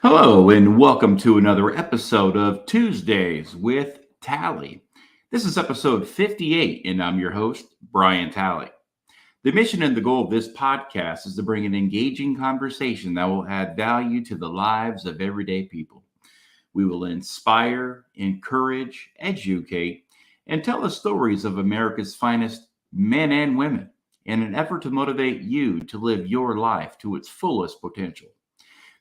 Hello, and welcome to another episode of Tuesdays with Tally. This is episode 58, and I'm your host, Brian Tally. The mission and the goal of this podcast is to bring an engaging conversation that will add value to the lives of everyday people. We will inspire, encourage, educate, and tell the stories of America's finest men and women in an effort to motivate you to live your life to its fullest potential.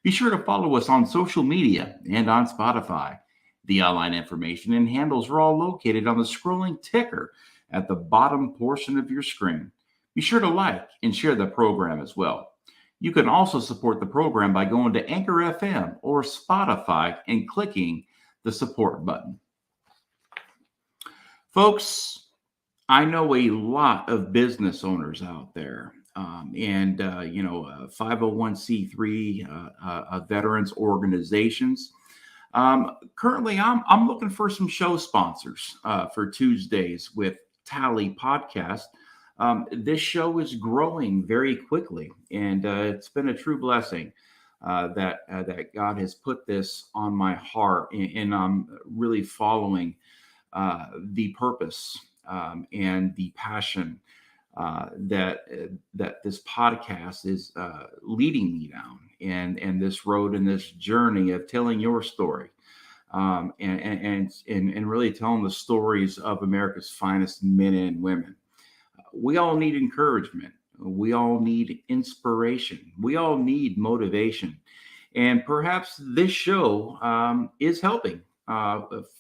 Be sure to follow us on social media and on Spotify. The online information and handles are all located on the scrolling ticker at the bottom portion of your screen. Be sure to like and share the program as well. You can also support the program by going to Anchor FM or Spotify and clicking the support button. Folks, I know a lot of business owners out there, 501c3 veterans organizations. Currently, I'm looking for some show sponsors for Tuesdays with Tally podcast. This show is growing very quickly, and it's been a true blessing that God has put this on my heart, and I'm really following the purpose and the passion that this podcast is leading me down, and this road and this journey of telling your story, and really telling the stories of America's finest men and women. We all need encouragement. We all need inspiration. We all need motivation, and perhaps this show is helping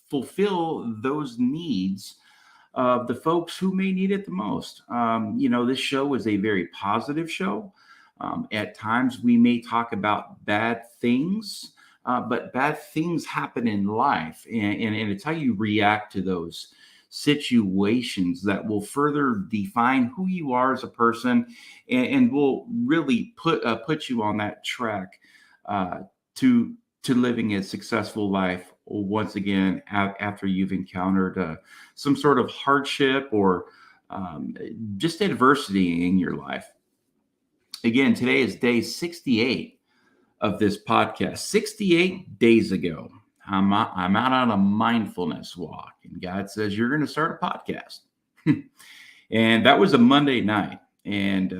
fulfill those needs of the folks who may need it the most. This show is a very positive show. At times we may talk about bad things, but bad things happen in life. And it's how you react to those situations that will further define who you are as a person, and will really put you on that track to living a successful life once again after you've encountered some sort of hardship or just adversity in your life. Again, today is day 68 of this podcast. 68 days ago, I'm out on a mindfulness walk, and God says, you're going to start a podcast. And that was a Monday night. And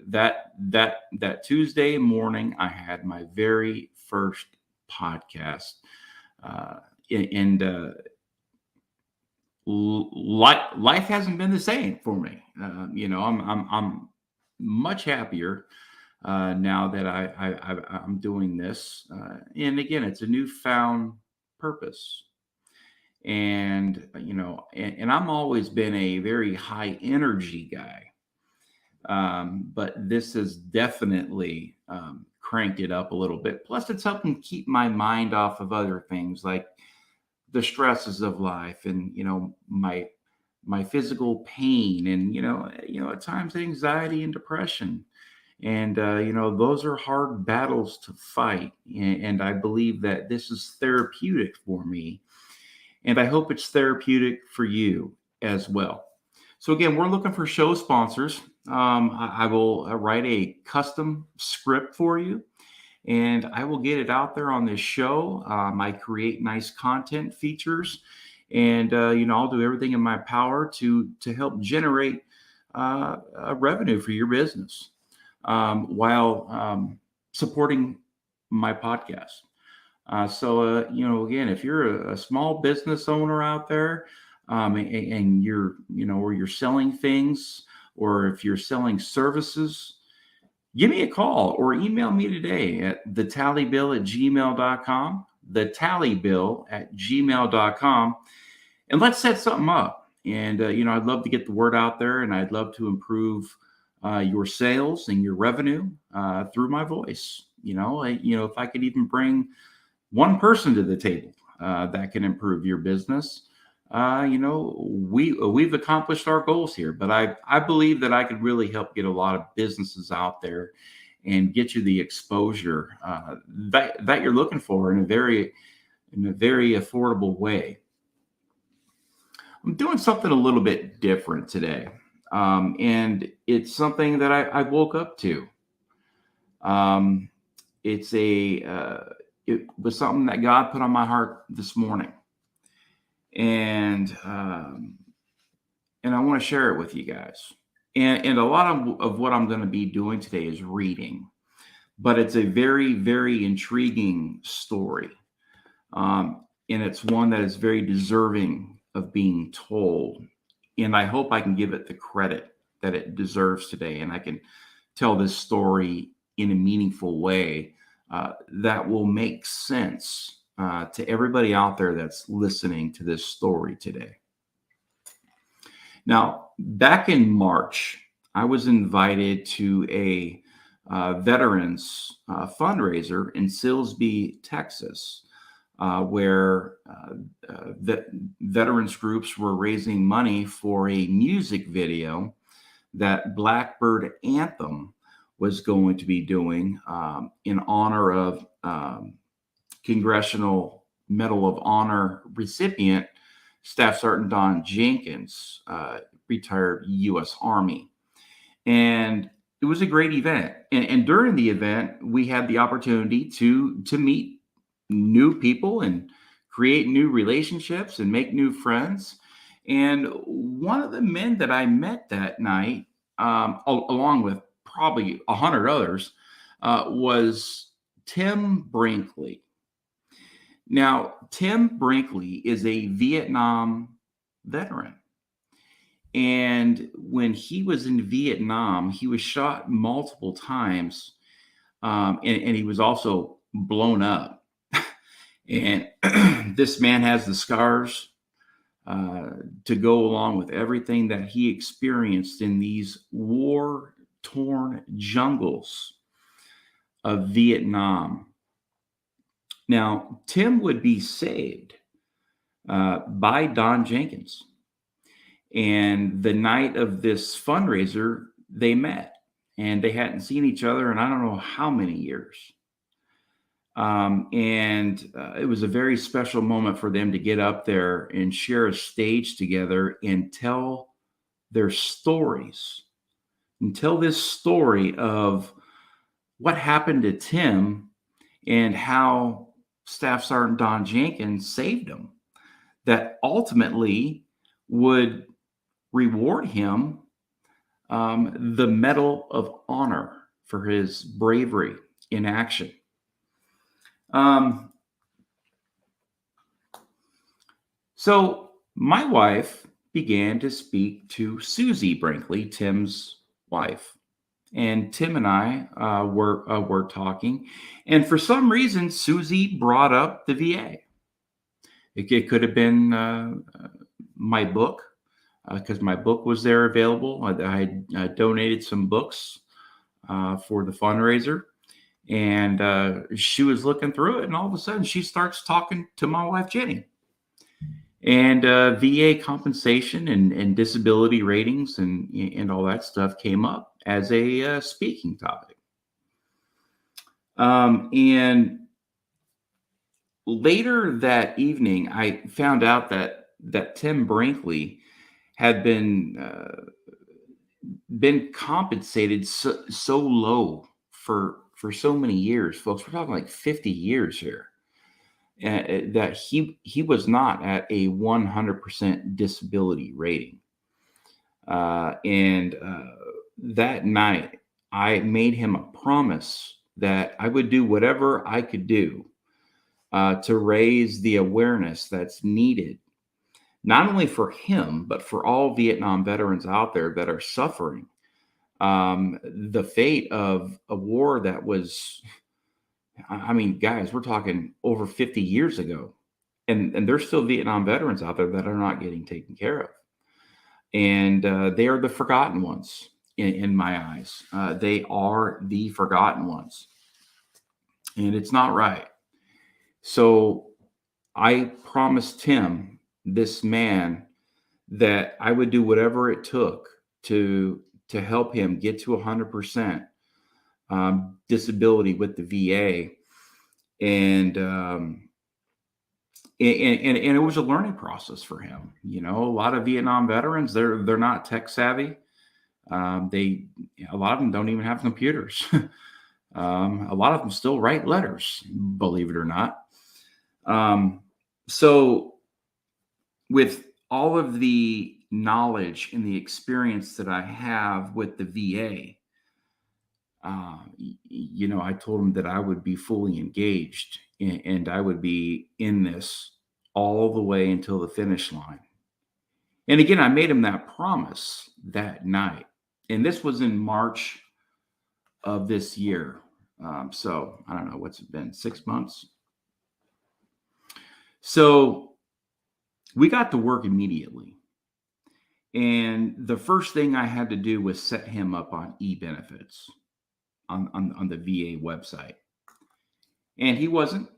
that Tuesday morning, I had my very first podcast. Life hasn't been the same for me. I'm much happier now that I'm doing this. And again, it's a newfound purpose. And I'm always been a very high energy guy. But this has definitely cranked it up a little bit. Plus, it's helping keep my mind off of other things like the stresses of life, and my physical pain, and at times anxiety and depression, and those are hard battles to fight. And I believe that this is therapeutic for me, and I hope it's therapeutic for you as well. So again, we're looking for show sponsors. I will write a custom script for you, and I will get it out there on this show. I create nice content features, and I'll do everything in my power to help generate revenue for your business while supporting my podcast. Again, if you're a small business owner out there, and you're, or you're selling things, or if you're selling services, give me a call or email me today at thetallybill@gmail.com, thetallybill@gmail.com, and let's set something up. And, I'd love to get the word out there, and I'd love to improve your sales and your revenue through my voice. If I could even bring one person to the table that can improve your business, we've accomplished our goals here. But I believe that I could really help get a lot of businesses out there and get you the exposure that you're looking for in a very affordable way. I'm doing something a little bit different today, and it's something that I woke up to. it was something that God put on my heart this morning, and I want to share it with you guys. And a lot of what I'm going to be doing today is reading, but it's a very, very intriguing story. And it's one that is very deserving of being told. And I hope I can give it the credit that it deserves today. And I can tell this story in a meaningful way that will make sense to everybody out there that's listening to this story today. Now, back in March, I was invited to a veterans fundraiser in Silsbee, Texas, where the veterans groups were raising money for a music video that Blackbird Anthem was going to be doing in honor of Congressional Medal of Honor recipient Staff Sergeant Don Jenkins, retired U.S. Army. And it was a great event. And during the event, we had the opportunity to meet new people and create new relationships and make new friends. And one of the men that I met that night, along with probably 100 others, was Tim Brinkley. Now, Tim Brinkley is a Vietnam veteran. And when he was in Vietnam, he was shot multiple times, and he was also blown up. And this man has the scars to go along with everything that he experienced in these war-torn jungles of Vietnam. Now, Tim would be saved by Don Jenkins. And the night of this fundraiser, they met, and they hadn't seen each other in I don't know how many years. It was a very special moment for them to get up there and share a stage together and tell their stories, and tell this story of what happened to Tim and how Staff Sergeant Don Jenkins saved him, that ultimately would reward him the Medal of Honor for his bravery in action. So my wife began to speak to Susie Brinkley, Tim's wife. And Tim and I were talking. And for some reason, Susie brought up the VA. It could have been my book, because my book was there available. I donated some books for the fundraiser. And she was looking through it, and all of a sudden she starts talking to my wife, Jenny. And VA compensation and disability ratings and all that stuff came up as a speaking topic. And later that evening, I found out that Tim Brinkley had been compensated so low for so many years, folks. We're talking like 50 years here. That he was not at a 100% disability rating. And that night, I made him a promise that I would do whatever I could do to raise the awareness that's needed, not only for him, but for all Vietnam veterans out there that are suffering the fate of a war that was, I mean, guys, we're talking over 50 years ago, and there's still Vietnam veterans out there that are not getting taken care of. And they are the forgotten ones in my eyes. They are the forgotten ones. And it's not right. So I promised him, this man, that I would do whatever it took to help him get to 100% disability with the VA. And it was a learning process for him. You know, a lot of Vietnam veterans, they're not tech savvy. A lot of them don't even have computers. A lot of them still write letters, believe it or not. So, with all of the knowledge and the experience that I have with the VA, I told him that I would be fully engaged and I would be in this all the way until the finish line. And again, I made him that promise that night. And this was in March of this year. So I don't know, what's it been, 6 months? So we got to work immediately. And the first thing I had to do was set him up on e-benefits on the VA website. And he wasn't.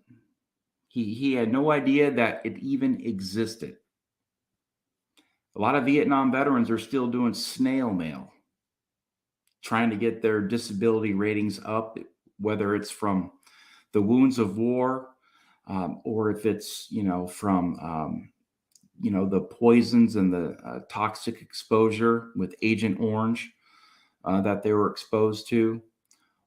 He had no idea that it even existed. A lot of Vietnam veterans are still doing snail mail, trying to get their disability ratings up, whether it's from the wounds of war, or if it's, from, the poisons and the toxic exposure with Agent Orange that they were exposed to,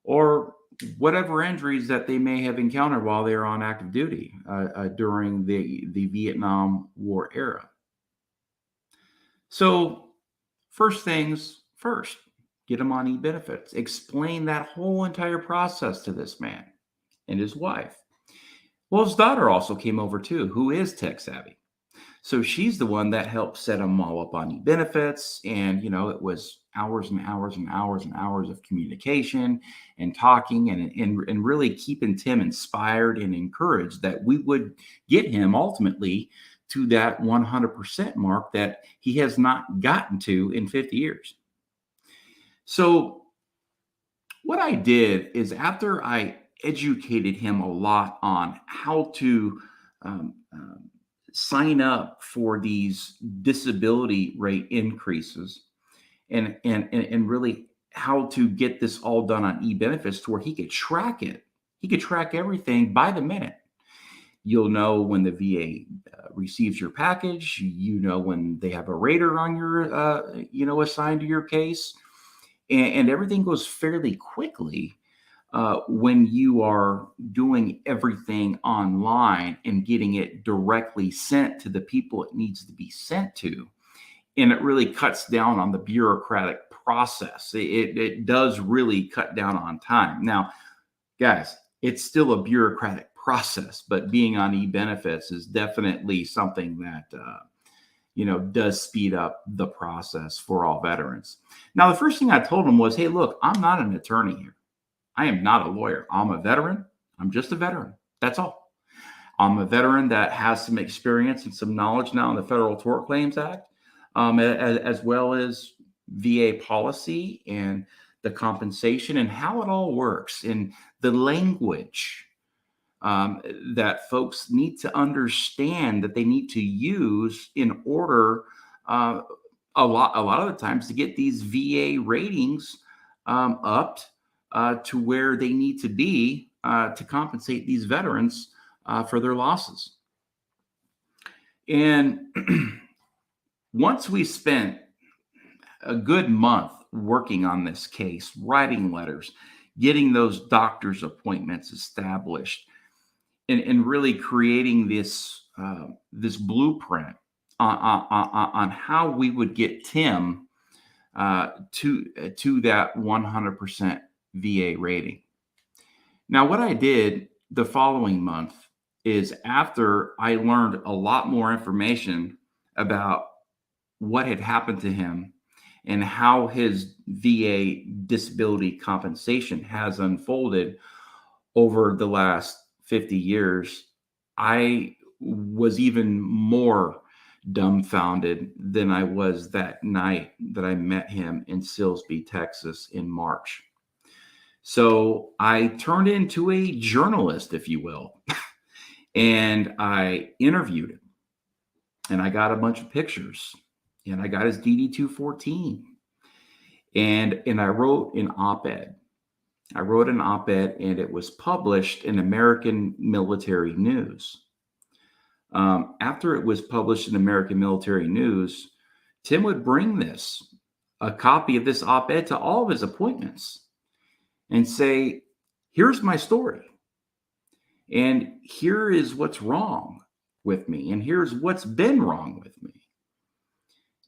or whatever injuries that they may have encountered while they were on active duty during the Vietnam War era. So, first things first, get them on e-benefits. Explain that whole entire process to this man and his wife. Well, his daughter also came over too, who is tech savvy. So she's the one that helped set them all up on e-benefits. And, it was hours and hours and hours and hours of communication and talking and really keeping Tim inspired and encouraged that we would get him ultimately to that 100% mark that he has not gotten to in 50 years. So what I did is, after I educated him a lot on how to sign up for these disability rate increases and really how to get this all done on e-benefits to where he could track it. He could track everything by the minute. You'll know when the VA receives your package. When they have a rater on your, assigned to your case. And everything goes fairly quickly when you are doing everything online and getting it directly sent to the people it needs to be sent to. And it really cuts down on the bureaucratic process. It does really cut down on time. Now, guys, it's still a bureaucratic process, but being on e-benefits is definitely something that does speed up the process for all veterans. Now, the first thing I told him was, hey, look, I'm not an attorney here. I am not a lawyer. I'm a veteran. I'm just a veteran. That's all. I'm a veteran that has some experience and some knowledge now in the Federal Tort Claims Act, as well as VA policy and the compensation and how it all works, and the language that folks need to understand that they need to use in order a lot of the times to get these VA ratings upped to where they need to be to compensate these veterans for their losses. And once we spent a good month working on this case, writing letters, getting those doctor's appointments established, and really creating this blueprint on how we would get Tim to that 100% VA rating. Now, what I did the following month is, after I learned a lot more information about what had happened to him and how his VA disability compensation has unfolded over the last 50 years, I was even more dumbfounded than I was that night that I met him in Silsbee, Texas in March. So I turned into a journalist, if you will, and I interviewed him, and I got a bunch of pictures, and I got his DD-214, and I wrote an op-ed. And it was published in American Military News. After it was published in American Military News, Tim would bring a copy of this op-ed to all of his appointments and say, Here's my story. And here is what's wrong with me. And here's what's been wrong with me.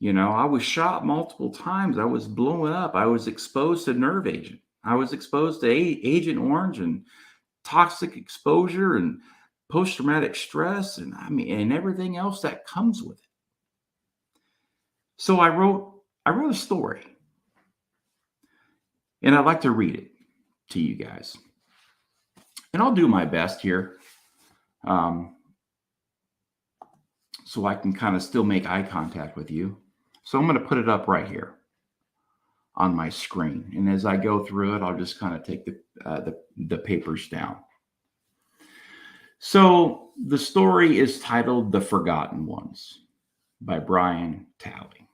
I was shot multiple times. I was blown up. I was exposed to nerve agent. I was exposed to Agent Orange and toxic exposure and post-traumatic stress and everything else that comes with it. So I wrote a story, and I'd like to read it to you guys. And I'll do my best here, so I can kind of still make eye contact with you. So I'm going to put it up right here on my screen. And as I go through it, I'll just kind of take the papers down. So the story is titled The Forgotten Ones by Brian Talley.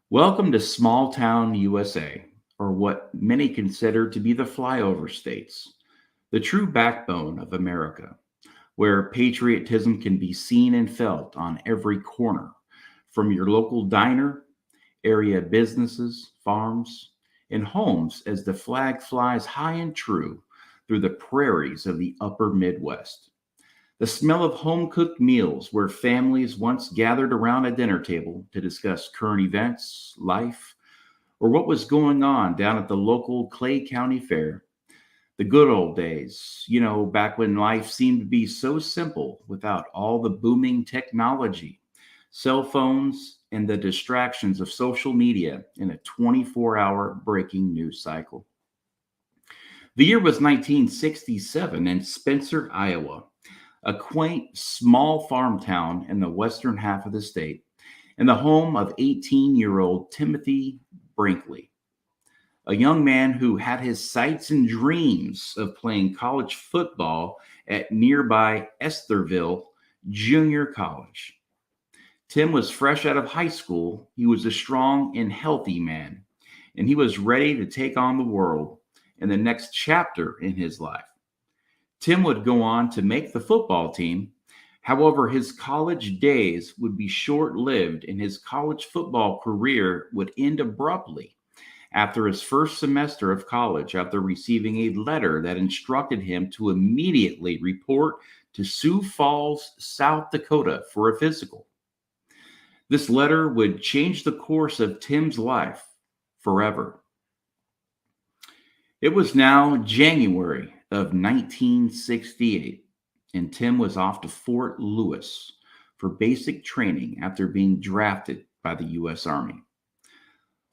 Welcome to small town USA, or what many consider to be the flyover states, the true backbone of America, where patriotism can be seen and felt on every corner, from your local diner, area businesses, farms, and homes as the flag flies high and true through the prairies of the upper Midwest. The smell of home-cooked meals where families once gathered around a dinner table to discuss current events, life, or what was going on down at the local Clay County Fair. The good old days, back when life seemed to be so simple without all the booming technology, cell phones, and the distractions of social media in a 24-hour breaking news cycle. The year was 1967 in Spencer, Iowa, a quaint, small farm town in the western half of the state, and the home of 18-year-old Tim Brinkley, a young man who had his sights and dreams of playing college football at nearby Estherville Junior College. Tim was fresh out of high school. He was a strong and healthy man, and he was ready to take on the world and the next chapter in his life. Tim would go on to make the football team. However, his college days would be short-lived, and his college football career would end abruptly after his first semester of college, after receiving a letter that instructed him to immediately report to Sioux Falls, South Dakota for a physical. This letter would change the course of Tim's life forever. It was now January of 1968, and Tim was off to Fort Lewis for basic training after being drafted by the U.S. Army.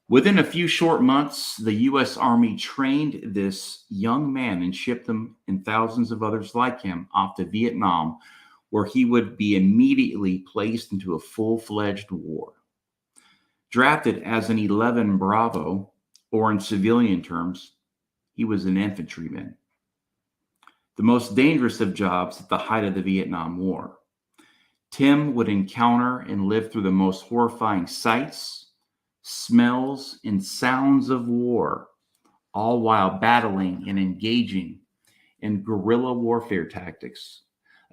Within a few short months, the U.S. Army trained this young man and shipped him and thousands of others like him off to Vietnam, where he would be immediately placed into a full-fledged war. Drafted as an 11 Bravo, or in civilian terms, he was an infantryman. The most dangerous of jobs at the height of the Vietnam War. Tim would encounter and live through the most horrifying sights, smells, and sounds of war, all while battling and engaging in guerrilla warfare tactics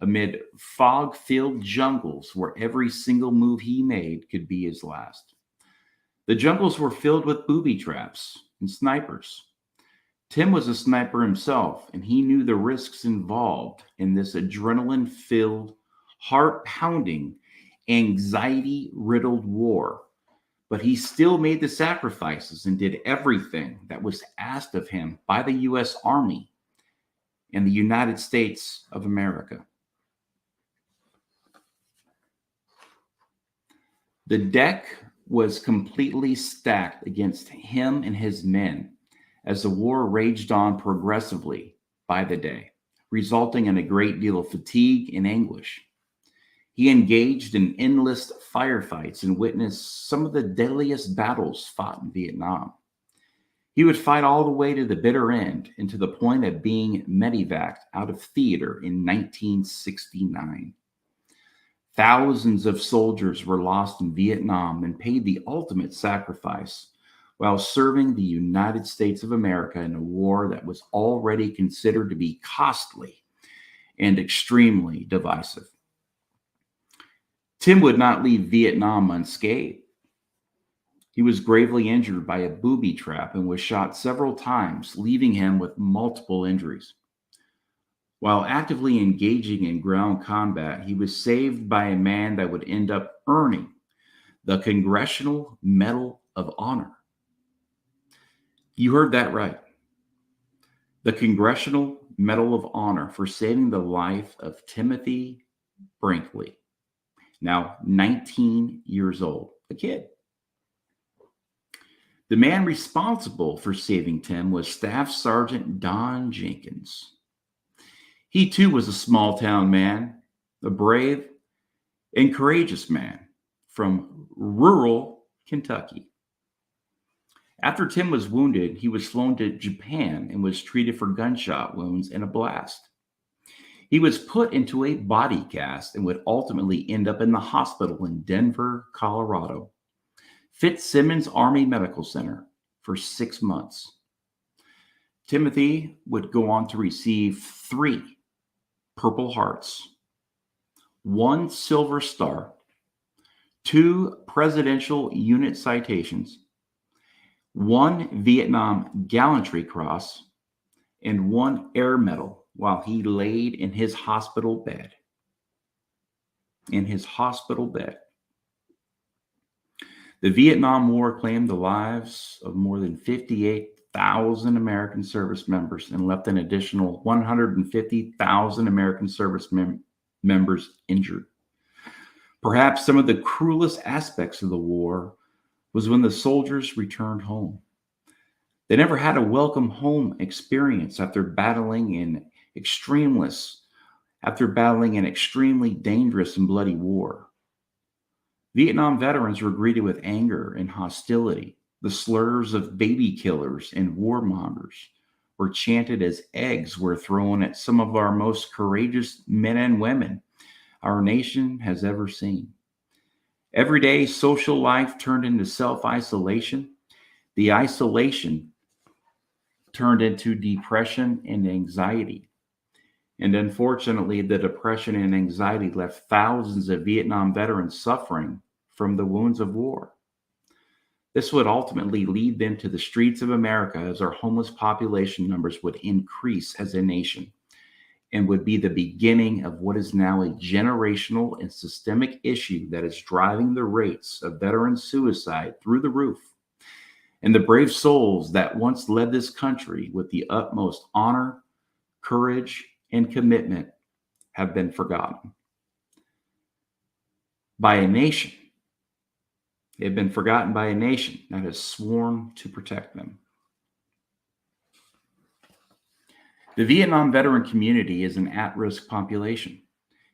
amid fog-filled jungles where every single move he made could be his last. The jungles were filled with booby traps and snipers. Tim was a sniper himself, and he knew the risks involved in this adrenaline-filled, heart-pounding, anxiety-riddled war. But he still made the sacrifices and did everything that was asked of him by the U.S. Army and the United States of America. The deck was completely stacked against him and his men as the war raged on progressively by the day, resulting in a great deal of fatigue and anguish. He engaged in endless firefights and witnessed some of the deadliest battles fought in Vietnam. He would fight all the way to the bitter end and to the point of being medevaced out of theater in 1969. Thousands of soldiers were lost in Vietnam and paid the ultimate sacrifice while serving the United States of America in a war that was already considered to be costly and extremely divisive. Tim would not leave Vietnam unscathed. He was gravely injured by a booby trap and was shot several times, leaving him with multiple injuries. While actively engaging in ground combat, he was saved by a man that would end up earning the Congressional Medal of Honor. You heard that right. The Congressional Medal of Honor for saving the life of Timothy Brinkley, now 19 years old, a kid. The man responsible for saving Tim was Staff Sergeant Don Jenkins. He too was a small town man, a brave and courageous man from rural Kentucky. After Tim was wounded, he was flown to Japan and was treated for gunshot wounds and a blast. He was put into a body cast and would ultimately end up in the hospital in Denver, Colorado, Fitzsimmons Army Medical Center, for 6 months. Timothy would go on to receive 3 Purple Hearts, 1 Silver Star, 2 Presidential Unit Citations, 1 Vietnam Gallantry Cross, and 1 Air Medal while he laid in his hospital bed. The Vietnam War claimed the lives of more than 58,000 American service members and left an additional 150,000 American service members injured. Perhaps some of the cruelest aspects of the war was when the soldiers returned home. They never had a welcome home experience after battling an extremely dangerous and bloody war. Vietnam veterans were greeted with anger and hostility. The slurs of baby killers and warmongers were chanted as eggs were thrown at some of our most courageous men and women our nation has ever seen. Everyday social life turned into self-isolation. The isolation turned into depression and anxiety. And unfortunately, the depression and anxiety left thousands of Vietnam veterans suffering from the wounds of war. This would ultimately lead them to the streets of America as our homeless population numbers would increase as a nation, and would be the beginning of what is now a generational and systemic issue that is driving the rates of veteran suicide through the roof. And the brave souls that once led this country with the utmost honor, courage, and commitment have been forgotten by a nation. They've been forgotten by a nation that has sworn to protect them. The Vietnam veteran community is an at-risk population.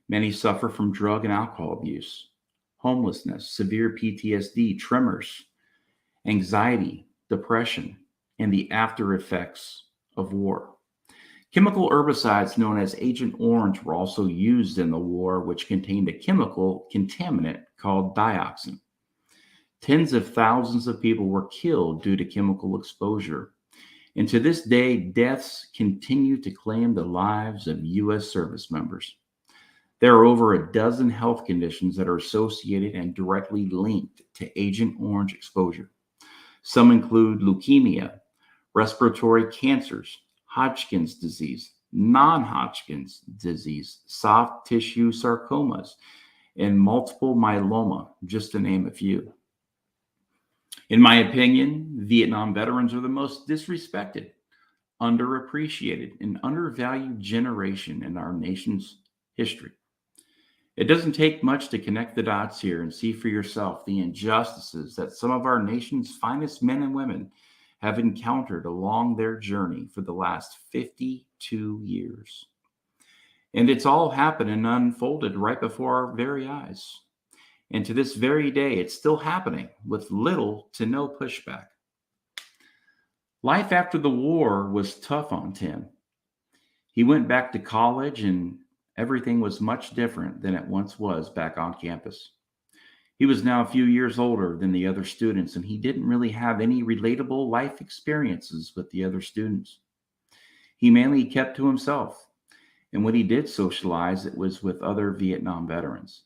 Many suffer from drug and alcohol abuse, homelessness, severe PTSD, tremors, anxiety, depression, and the after effects of war. Chemical herbicides known as Agent Orange were also used in the war, which contained a chemical contaminant called dioxin. Tens of thousands of people were killed due to chemical exposure. And to this day, deaths continue to claim the lives of U.S. service members. There are over a dozen health conditions that are associated and directly linked to Agent Orange exposure. Some include leukemia, respiratory cancers, Hodgkin's disease, non-Hodgkin's disease, soft tissue sarcomas, and multiple myeloma, just to name a few. In my opinion, Vietnam veterans are the most disrespected, underappreciated, and undervalued generation in our nation's history. It doesn't take much to connect the dots here and see for yourself the injustices that some of our nation's finest men and women have encountered along their journey for the last 52 years. And it's all happened and unfolded right before our very eyes. And to this very day, it's still happening with little to no pushback. Life after the war was tough on Tim. He went back to college and everything was much different than it once was back on campus. He was now a few years older than the other students, and he didn't really have any relatable life experiences with the other students. He mainly kept to himself, and when he did socialize, it was with other Vietnam veterans.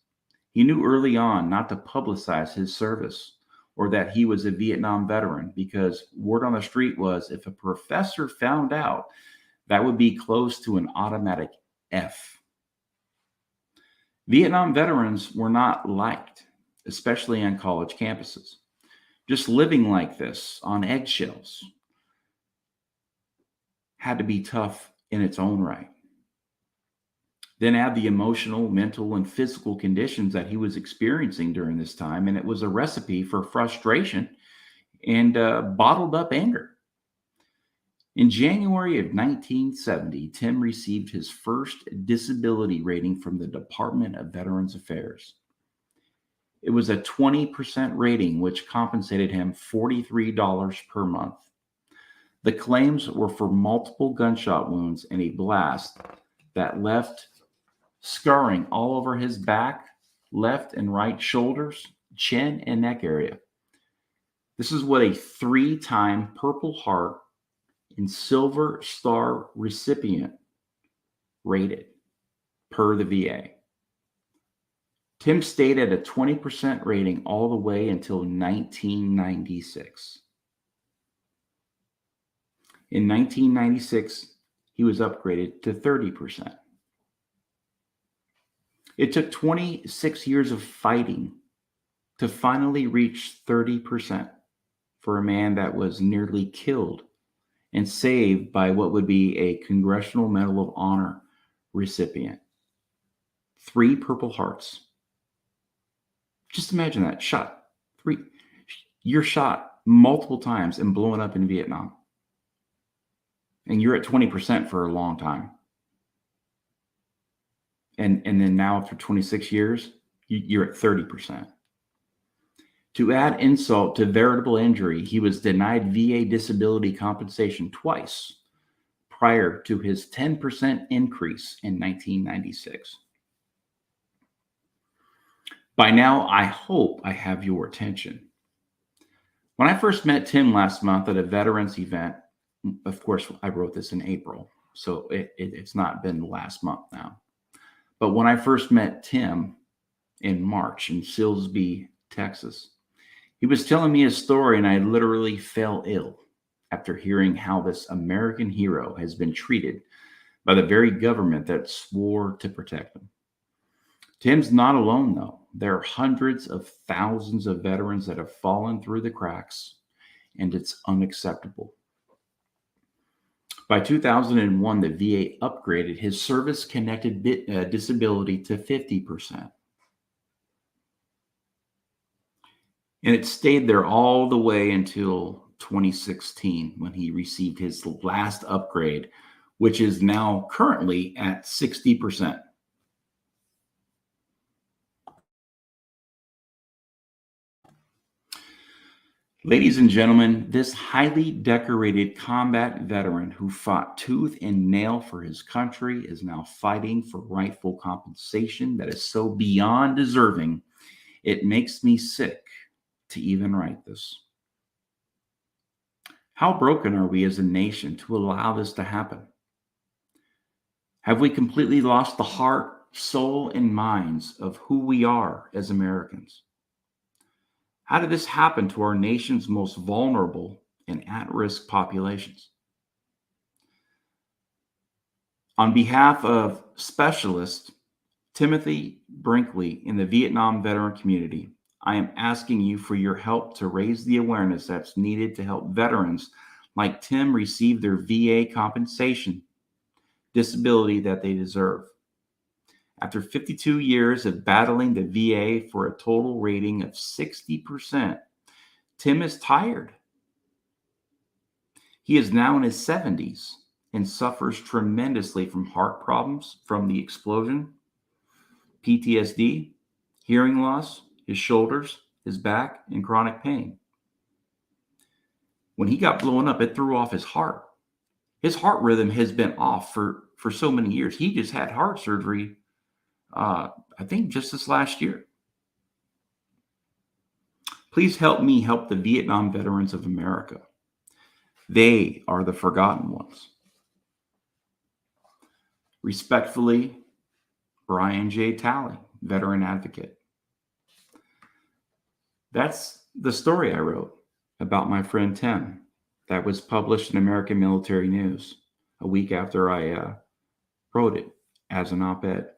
He knew early on not to publicize his service or that he was a Vietnam veteran, because word on the street was if a professor found out, that would be close to an automatic F. Vietnam veterans were not liked, especially on college campuses. Just living like this on eggshells had to be tough in its own right. Then add the emotional, mental, and physical conditions that he was experiencing during this time, and it was a recipe for frustration and bottled up anger. In January of 1970, Tim received his first disability rating from the Department of Veterans Affairs. It was a 20% rating, which compensated him $43 per month. The claims were for multiple gunshot wounds and a blast that left scarring all over his back, left and right shoulders, chin, and neck area. This is what a 3-time Purple Heart and Silver Star recipient rated per the VA. Tim stayed at a 20% rating all the way until 1996. In 1996, he was upgraded to 30%. It took 26 years of fighting to finally reach 30% for a man that was nearly killed and saved by what would be a Congressional Medal of Honor recipient. 3 Purple Hearts. Just imagine that. Shot. 3. You're shot multiple times and blown up in Vietnam. And you're at 20% for a long time. And then now after 26 years, you're at 30%. To add insult to veritable injury, he was denied VA disability compensation twice prior to his 10% increase in 1996. By now, I hope I have your attention. When I first met Tim last month at a veterans event, of course, I wrote this in April, so it's not been last month now. But when I first met Tim in March in Silsbee, Texas, he was telling me a story, and I literally fell ill after hearing how this American hero has been treated by the very government that swore to protect him. Tim's not alone, though. There are hundreds of thousands of veterans that have fallen through the cracks, and it's unacceptable. By 2001, the VA upgraded his service-connected disability to 50%. And it stayed there all the way until 2016 when he received his last upgrade, which is now currently at 60%. Ladies and gentlemen, this highly decorated combat veteran who fought tooth and nail for his country is now fighting for rightful compensation that is so beyond deserving, it makes me sick to even write this. How broken are we as a nation to allow this to happen? Have we completely lost the heart, soul, and minds of who we are as Americans? How did this happen to our nation's most vulnerable and at-risk populations? On behalf of specialist Timothy Brinkley in the Vietnam veteran community, I am asking you for your help to raise the awareness that's needed to help veterans like Tim receive their VA compensation, disability that they deserve. After 52 years of battling the VA for a total rating of 60%, Tim is tired. He is now in his 70s and suffers tremendously from heart problems from the explosion, PTSD, hearing loss, his shoulders, his back, and chronic pain. When he got blown up, it threw off his heart. His heart rhythm has been off for so many years. He just had heart surgery I think just this last year. Please help me help the Vietnam veterans of America. They are the forgotten ones. Respectfully, Brian J. Talley, veteran advocate. That's the story I wrote about my friend Tim that was published in American Military News a week after I wrote it as an op-ed.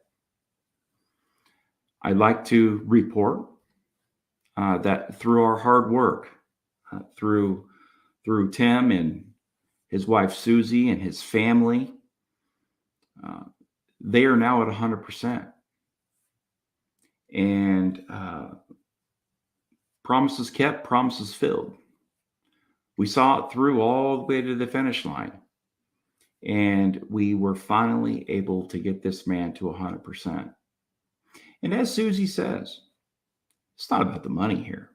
I'd like to report that through our hard work, through Tim and his wife Susie and his family, uh, they are now at 100%. And promises kept, promises filled. We saw it through all the way to the finish line. And we were finally able to get this man to 100%. And as Susie says, it's not about the money here.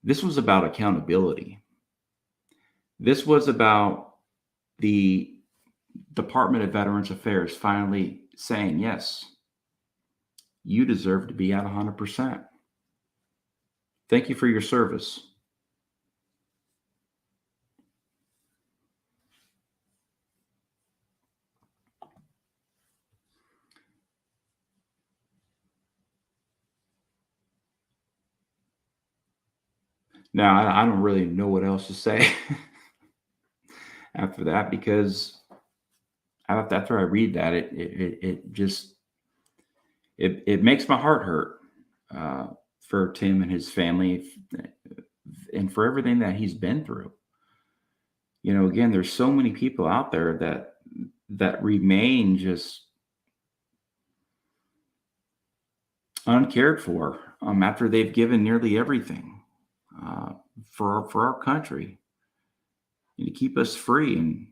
This was about accountability. This was about the Department of Veterans Affairs finally saying, yes, you deserve to be at 100%. Thank you for your service. Now, I don't really know what else to say after that, because after I read that, it just it makes my heart hurt for Tim and his family, and for everything that he's been through. You know, again, there's so many people out there that remain just uncared for after they've given nearly everything for our country, and to keep us free and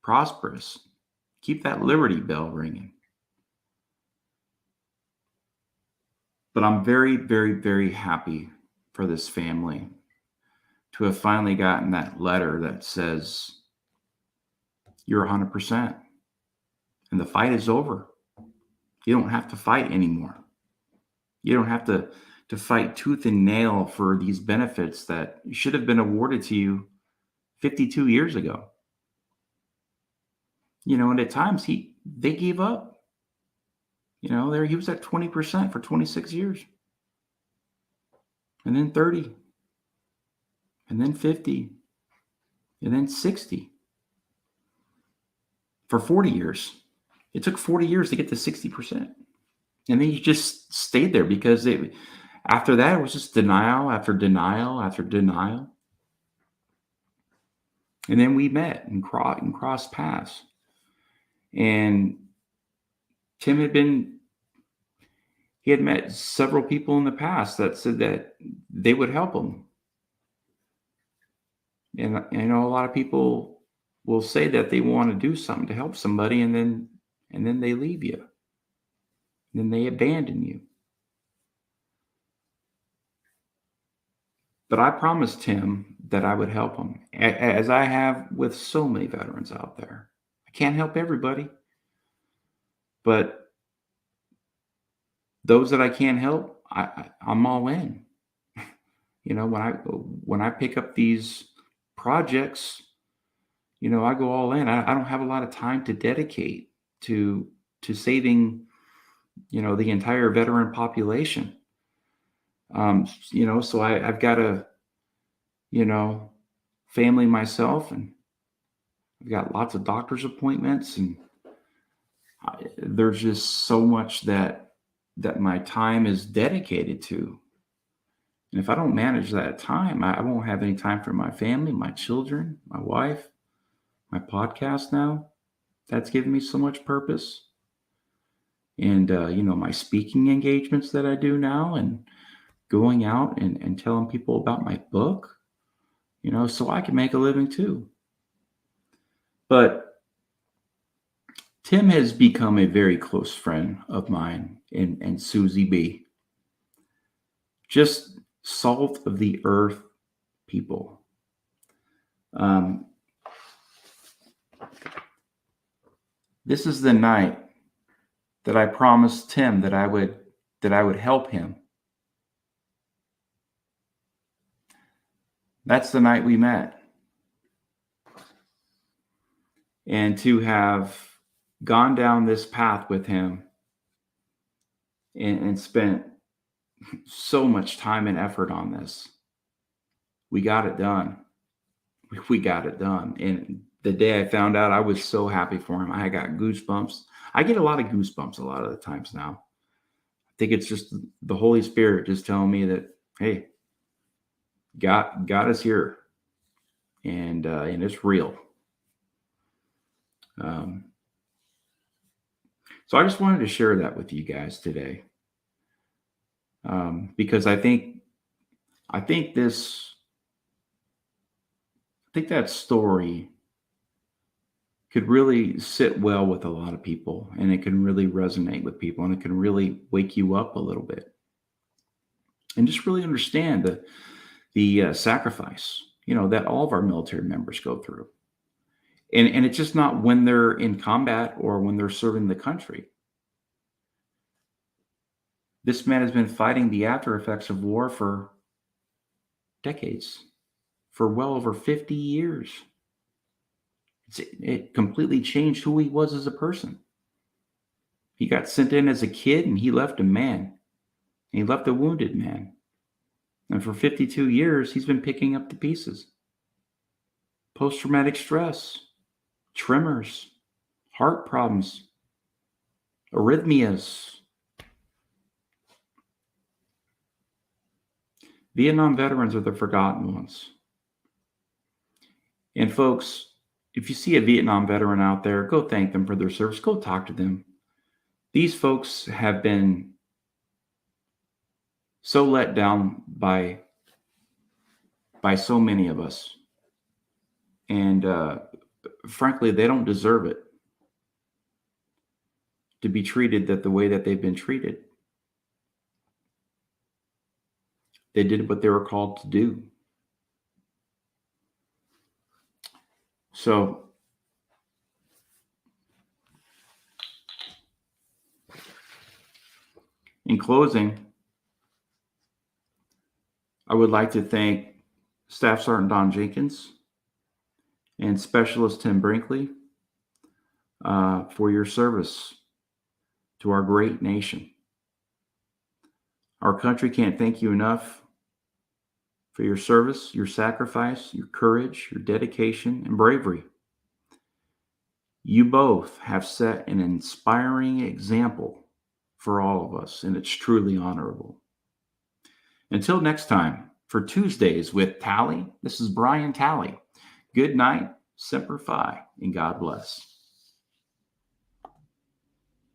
prosperous, keep that liberty bell ringing. But I'm very, very, very happy for this family to have finally gotten that letter that says you're 100% and the fight is over. You don't have to fight anymore. You don't have to fight tooth and nail for these benefits that should have been awarded to you 52 years ago. You know, and at times they gave up. You know, there he was at 20% for 26 years. And then 30. And then 50. And then 60. For 40 years. It took 40 years to get to 60%. And then he just stayed there because after that, it was just denial after denial after denial. And then we met and crossed paths. And Tim he had met several people in the past that said that they would help him. And you know, a lot of people will say that they want to do something to help somebody, and then they leave you. And then they abandon you. But I promised him that I would help him, as I have with so many veterans out there. I can't help everybody, but those that I can't help, I'm all in. You know, when I pick up these projects, you know, I go all in. I don't have a lot of time to dedicate to saving, you know, the entire veteran population. You know, so I've got a, you know, family myself, and I've got lots of doctor's appointments, and there's just so much that my time is dedicated to. And if I don't manage that time, I won't have any time for my family, my children, my wife, my podcast now. That's given me so much purpose. And, you know, my speaking engagements that I do now, and going out and telling people about my book, you know, so I can make a living too. But Tim has become a very close friend of mine, and Susie B. Just salt of the earth people. This is the night that I promised Tim that I would help him. That's the night we met. And to have gone down this path with him and spent, so much time and effort on this. We got it done. We got it done. And the day I found out, I was so happy for him. I got goosebumps. I get a lot of goosebumps a lot of the times now. I think it's just the Holy Spirit just telling me that, hey, God is here, and it's real. Um, so I just wanted to share that with you guys today, because I think that story could really sit well with a lot of people, and it can really resonate with people, and it can really wake you up a little bit, and just really understand the sacrifice, that all of our military members go through. And it's just not when they're in combat or when they're serving the country. This man has been fighting the after effects of war for decades, for well over 50 years. It completely changed who he was as a person. He got sent in as a kid and he left a man. He left a wounded man. And for 52 years, he's been picking up the pieces. Post-traumatic stress, tremors, heart problems, arrhythmias. Vietnam veterans are the forgotten ones. And folks, if you see a Vietnam veteran out there, go thank them for their service. Go talk to them. These folks have been so let down by so many of us. And frankly, they don't deserve it to be treated the way that they've been treated. They did what they were called to do. So, in closing, I would like to thank Staff Sergeant Don Jenkins and Specialist Tim Brinkley for your service to our great nation. Our country can't thank you enough for your service, your sacrifice, your courage, your dedication, and bravery. You both have set an inspiring example for all of us, and it's truly honorable. Until next time, for Tuesdays with Tally, this is Brian Tally. Good night, Semper Fi, and God bless.